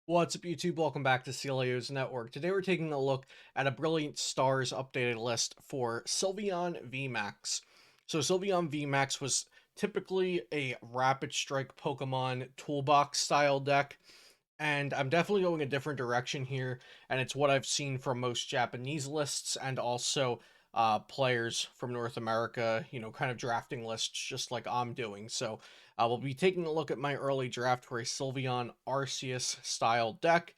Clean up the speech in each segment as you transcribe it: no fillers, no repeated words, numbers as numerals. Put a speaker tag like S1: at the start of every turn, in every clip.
S1: What's up, YouTube? Welcome back to Celio's Network. Today we're taking a look at a Brilliant Stars updated list for Sylveon VMAX. So Sylveon VMAX was typically a Rapid Strike Pokemon toolbox style deck, and I'm definitely going a different direction here, and it's what I've seen from most Japanese lists and also players from North America, kind of drafting lists just like I'm doing. So we'll be taking a look at my early draft for a Sylveon Arceus style deck,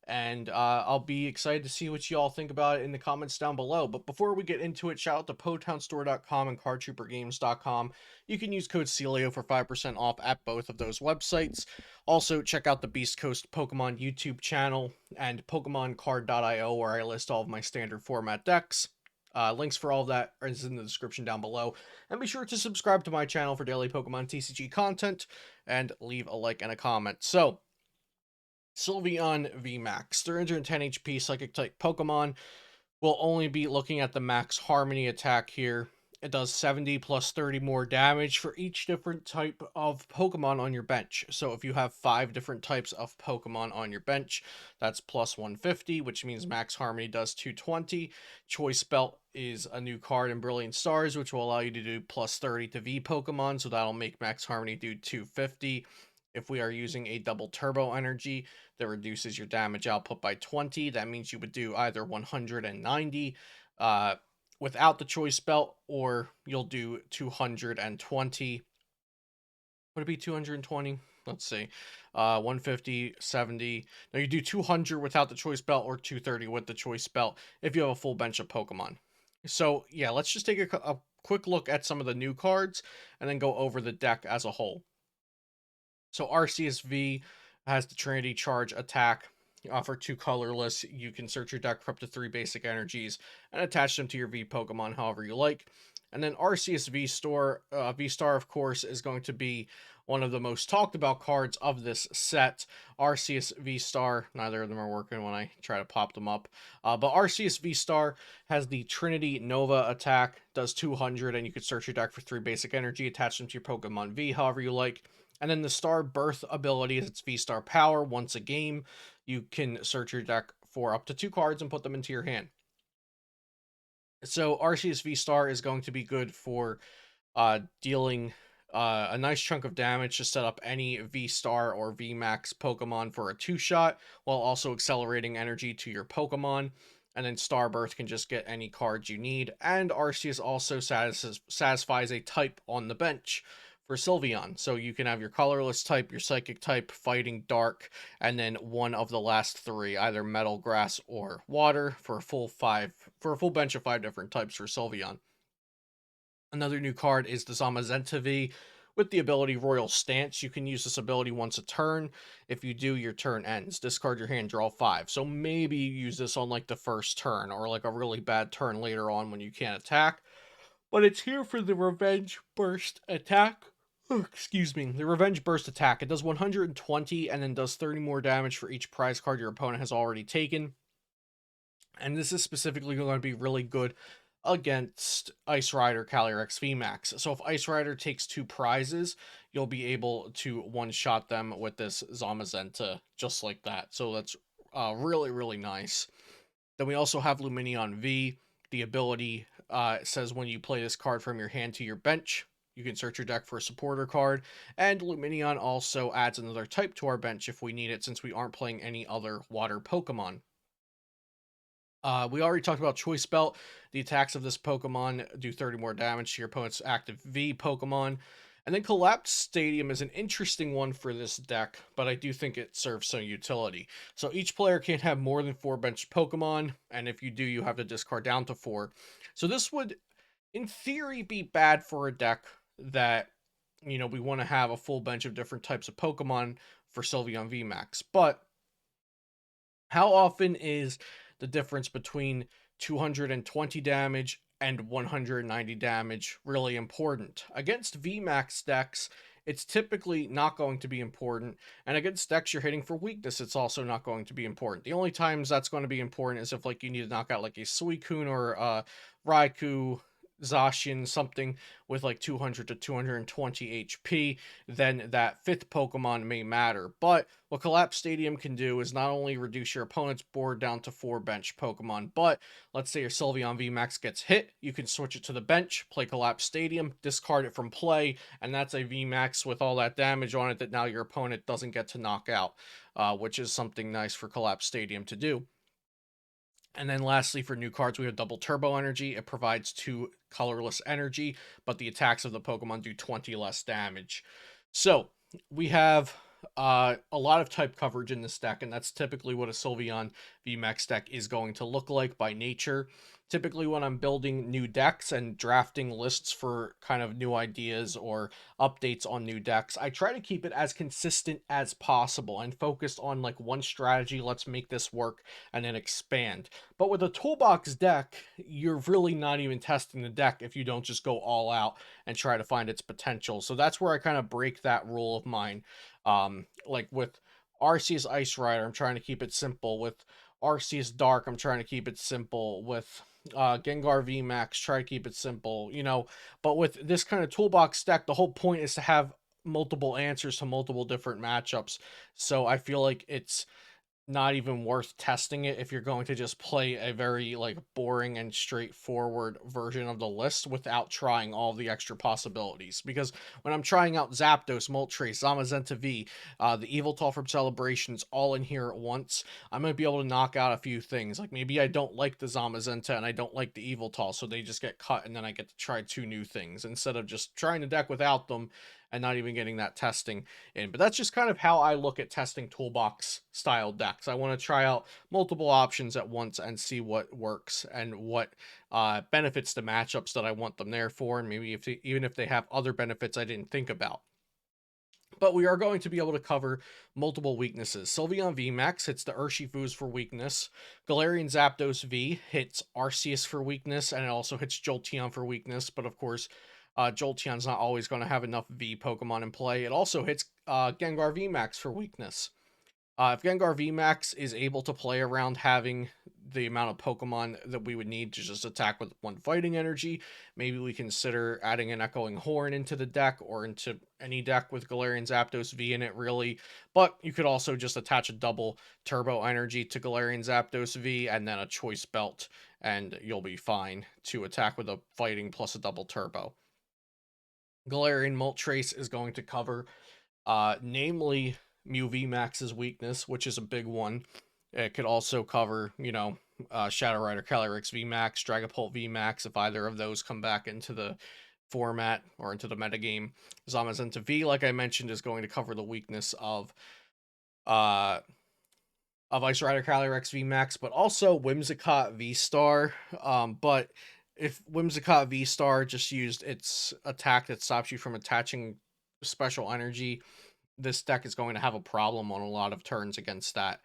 S1: and I'll be excited to see what you all think about it in the comments down below. But before we get into it, shout out to PotownStore.com and CardTrooperGames.com. You can use code Celio for 5% off at both of those websites. Also, check out the Beast Coast Pokemon YouTube channel and PokemonCard.io, where I list all of my standard format decks. Links for all of that is in the description down below. And be sure to subscribe to my channel for daily Pokemon TCG content and leave a like and a comment. So, Sylveon VMAX, 310 HP Psychic type Pokemon. We'll only be looking at the Max Harmony attack here. It does 70 plus 30 more damage for each different type of Pokemon on your bench. So if you have 5 different types of Pokemon on your bench, that's plus 150, which means Max Harmony does 220. Choice Belt is a new card in Brilliant Stars, which will allow you to do plus 30 to V Pokemon, so that'll make Max Harmony do 250. If we are using a double turbo energy, that reduces your damage output by 20. That means you would do either 190 without the choice belt, or you'll do 220. Would it be 220? Let's see. 150, 70. Now you do 200 without the choice belt, or 230 with the choice belt if you have a full bench of Pokemon. So yeah, let's just take a quick look at some of the new cards and then go over the deck as a whole. So Arceus V has the Trinity Charge attack. For 2 colorless, you can search your deck for up to 3 basic energies and attach them to your V Pokemon however you like. And then Arceus V-Star, of course, is going to be one of the most talked about cards of this set. Arceus V-Star, neither of them are working when I try to pop them up. But Arceus V-Star has the Trinity Nova attack, does 200, and you can search your deck for 3 basic energy, attach them to your Pokemon V however you like. And then the Star Birth ability is its V-Star power. Once a game, you can search your deck for up to 2 cards and put them into your hand. So Arceus V-Star is going to be good for dealing a nice chunk of damage to set up any V-Star or VMAX Pokemon for a 2-shot, while also accelerating energy to your Pokemon. And then Starbirth can just get any cards you need. And Arceus also satisfies a type on the bench for Sylveon. So you can have your colorless type, your psychic type, fighting, dark, and then one of the last 3, either metal, grass, or water, for a full bench of 5 different types for Sylveon. Another new card is the Zamazenta V with the ability Royal Stance. You can use this ability once a turn. If you do, your turn ends. Discard your hand, draw 5. So maybe you use this on like the first turn, or like a really bad turn later on when you can't attack. But it's here for the Revenge Burst attack. Oh, excuse me. The Revenge Burst attack. It does 120 and then does 30 more damage for each prize card your opponent has already taken. And this is specifically going to be really good against Ice Rider Calyrex VMAX. So if Ice Rider takes 2 prizes, you'll be able to one-shot them with this Zamazenta just like that. So that's really, really nice. Then we also have Lumineon V. The ability says when you play this card from your hand to your bench, you can search your deck for a supporter card. And Lumineon also adds another type to our bench if we need it, since we aren't playing any other water Pokemon. We already talked about Choice Belt. The attacks of this Pokemon do 30 more damage to your opponent's active V Pokemon. And then Collapsed Stadium is an interesting one for this deck, but I do think it serves some utility. So each player can't have more than 4 bench Pokemon, and if you do, you have to discard down to 4. So this would, in theory, be bad for a deck that, we want to have a full bench of different types of Pokemon for Sylveon VMAX. But how often is the difference between 220 damage and 190 damage really important? Against VMAX decks, it's typically not going to be important, and against decks you're hitting for weakness, it's also not going to be important. The only times that's going to be important is if like you need to knock out like a Suicune or Raikou Zacian something with like 200 to 220 HP, then that fifth Pokemon may matter. But what Collapse Stadium can do is not only reduce your opponent's board down to 4 bench Pokemon, but let's say your Sylveon VMAX gets hit, you can switch it to the bench, play Collapse Stadium, discard it from play, and that's a VMAX with all that damage on it that now your opponent doesn't get to knock out, which is something nice for Collapse Stadium to do. And then lastly, for new cards, we have Double Turbo Energy. It provides 2 colorless energy, but the attacks of the Pokemon do 20 less damage. So we have a lot of type coverage in this deck, and that's typically what a Sylveon VMAX deck is going to look like by nature. Typically, when I'm building new decks and drafting lists for kind of new ideas or updates on new decks, I try to keep it as consistent as possible and focused on like one strategy. Let's make this work and then expand. But with a toolbox deck, you're really not even testing the deck if you don't just go all out and try to find its potential. So that's where I kind of break that rule of mine. Like with Arceus Ice Rider, I'm trying to keep it simple. With Arceus Dark, I'm trying to keep it simple. With Gengar VMAX, try to keep it simple, you know. But with this kind of toolbox deck, the whole point is to have multiple answers to multiple different matchups. So I feel like it's not even worth testing it if you're going to just play a very like boring and straightforward version of the list without trying all the extra possibilities. Because when I'm trying out Zapdos, Moltres, Zamazenta V, the Eviltal from Celebrations all in here at once, I might be able to knock out a few things. Like maybe I don't like the Zamazenta and I don't like the Eviltal, so they just get cut and then I get to try 2 new things instead of just trying the deck without them and not even getting that testing in. But that's just kind of how I look at testing toolbox style decks. I want to try out multiple options at once and see what works and what benefits the matchups that I want them there for, and maybe even if they have other benefits I didn't think about. But we are going to be able to cover multiple weaknesses. Sylveon VMAX hits the Urshifus for weakness. Galarian Zapdos V hits Arceus for weakness, and it also hits Jolteon for weakness. But of course, Jolteon's not always going to have enough V Pokemon in play. It also hits Gengar VMAX for weakness. If Gengar VMAX is able to play around having the amount of Pokemon that we would need to just attack with 1 fighting energy, maybe we consider adding an Echoing Horn into the deck or into any deck with Galarian Zapdos V in it, really. But you could also just attach a double Turbo Energy to Galarian Zapdos V and then a Choice Belt, and you'll be fine to attack with a fighting plus a double Turbo. Galarian Moltres is going to cover namely Mew VMAX's weakness, which is a big one. It could also cover, you know, Shadow Rider Calyrex VMAX, Dragapult VMAX, if either of those come back into the format or into the metagame. Zamazenta V, like I mentioned, is going to cover the weakness uh of Ice Rider Calyrex VMAX, but also Whimsicott VSTAR. But if Whimsicott VSTAR just used its attack that stops you from attaching special energy, this deck is going to have a problem on a lot of turns against that.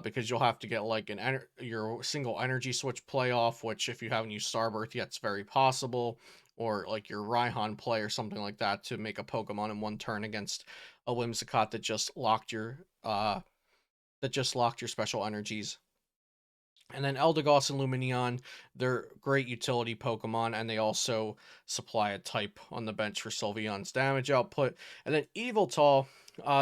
S1: Because you'll have to get like your single energy switch play off, which if you haven't used Starbirth yet, it's very possible, or like your Raihan play or something like that to make a Pokemon in 1 turn against a Whimsicott that just locked your special energies. And then Eldegoss and Lumineon, they're great utility Pokemon, and they also supply a type on the bench for Sylveon's damage output. And then Eviltal,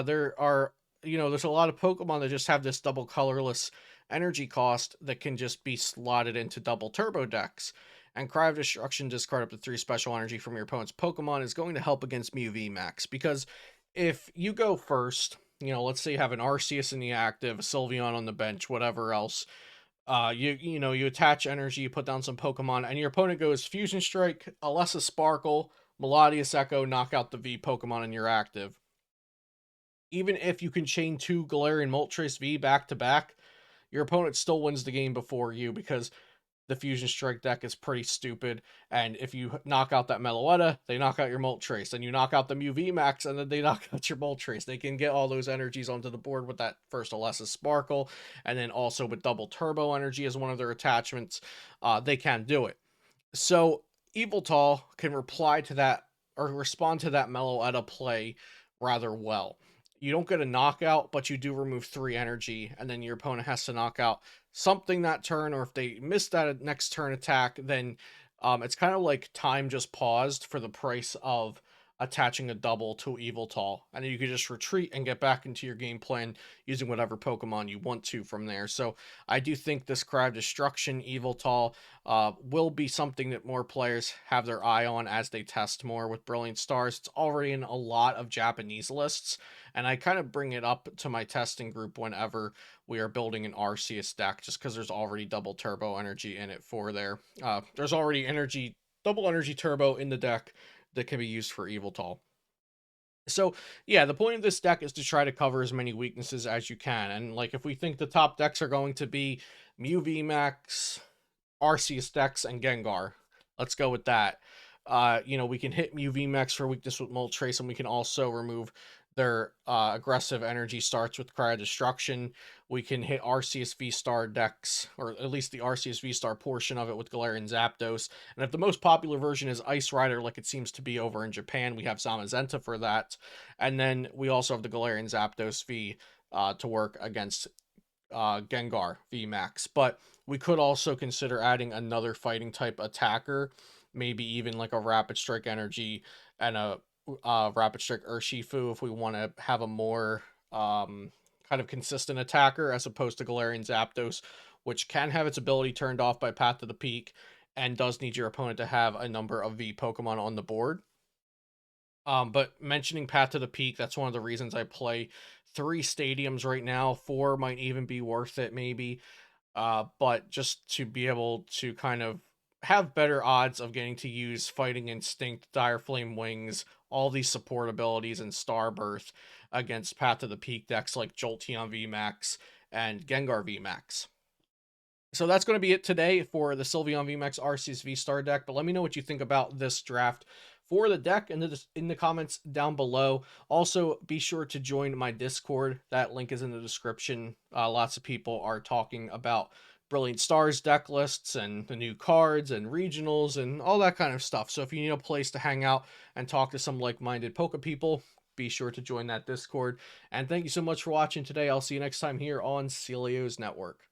S1: there are, you know, there's a lot of Pokemon that just have this double colorless energy cost that can just be slotted into double turbo decks. And Cry of Destruction, discard up to 3 special energy from your opponent's Pokemon, is going to help against Mew VMAX. Because if you go first, you know, let's say you have an Arceus in the active, a Sylveon on the bench, whatever else, you know, you attach energy, you put down some Pokemon, and your opponent goes Fusion Strike, Alessa Sparkle, Melodious Echo, knock out the V Pokemon in your active. Even if you can chain 2 Galarian Moltres V back to back, your opponent still wins the game before you because the Fusion Strike deck is pretty stupid. And if you knock out that Meloetta, they knock out your Moltres. Then you knock out the Mew VMAX, and then they knock out your Moltres. They can get all those energies onto the board with that first Alessa Sparkle, and then also with double Turbo Energy as one of their attachments. They can do it. So Eviltal can reply to that or respond to that Meloetta play rather well. You don't get a knockout, but you do remove 3 energy, and then your opponent has to knock out something that turn, or if they miss that next turn attack, then It's kind of like time just paused for the price of attaching a double to Eviltal, and then you could just retreat and get back into your game plan using whatever Pokemon you want to from there. So I do think this Crowd Destruction Eviltal will be something that more players have their eye on as they test more with Brilliant Stars. It's already in a lot of Japanese lists, and I kind of bring it up to my testing group whenever we are building an Arceus deck, just because there's already double turbo energy in it for there. There's already double energy turbo in the deck that can be used for Eviltal. So yeah, the point of this deck is to try to cover as many weaknesses as you can. And like if we think the top decks are going to be Mew VMAX, Arceus decks, and Gengar, let's go with that. We can hit Mew VMAX for weakness with Moltres, and we can also remove their aggressive energy starts with Cryo Destruction. We can hit Arceus V-Star decks, or at least the Arceus V-Star portion of it with Galarian Zapdos. And if the most popular version is Ice Rider, like it seems to be over in Japan, we have Zamazenta for that. And then we also have the Galarian Zapdos V to work against Gengar VMAX. But we could also consider adding another fighting type attacker, maybe even like a Rapid Strike Energy and a Rapid Strike Urshifu if we want to have a more kind of consistent attacker as opposed to Galarian Zapdos, which can have its ability turned off by Path to the Peak and does need your opponent to have a number of V Pokemon on the board. But mentioning Path to the Peak, that's one of the reasons I play 3 stadiums right now. 4 might even be worth it, maybe. But just to be able to kind of have better odds of getting to use Fighting Instinct, Dire Flame Wings, all these support abilities, and Starbirth against Path to the Peak decks like Jolteon VMAX and Gengar VMAX. So that's going to be it today for the Sylveon VMAX Arceus V-Star deck. But let me know what you think about this draft for the deck in the comments down below. Also, be sure to join my Discord. That link is in the description. Lots of people are talking about Brilliant Stars deck lists and the new cards and regionals and all that kind of stuff. So if you need a place to hang out and talk to some like-minded Poke people, be sure to join that Discord. And thank you so much for watching today. I'll see you next time here on Celio's Network.